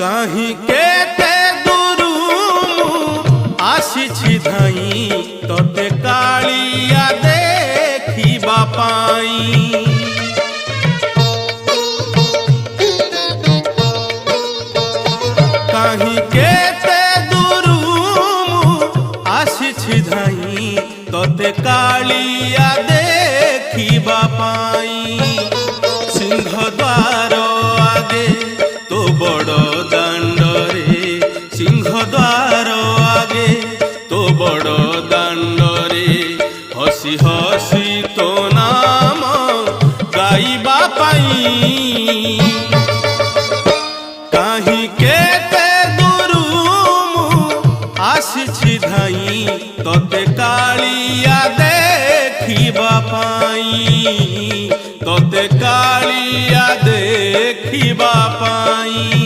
कहीं केते दूरू आसी धाई तोते कालिया देखिबा पाई। कहीं केते दूरू आसी धाई तोते कालिया देखिबा पाई। सिंहद्वार आगे तो बड़ दांडरे, सिंहद्वार आगे तो बड़ दांडरे हसी हसी तो नाम गाइबा पाई। कहीं केते दूरू आसी धाई तोते कालिया देखिबा पाई, तोते कालिया देखिबा पाई।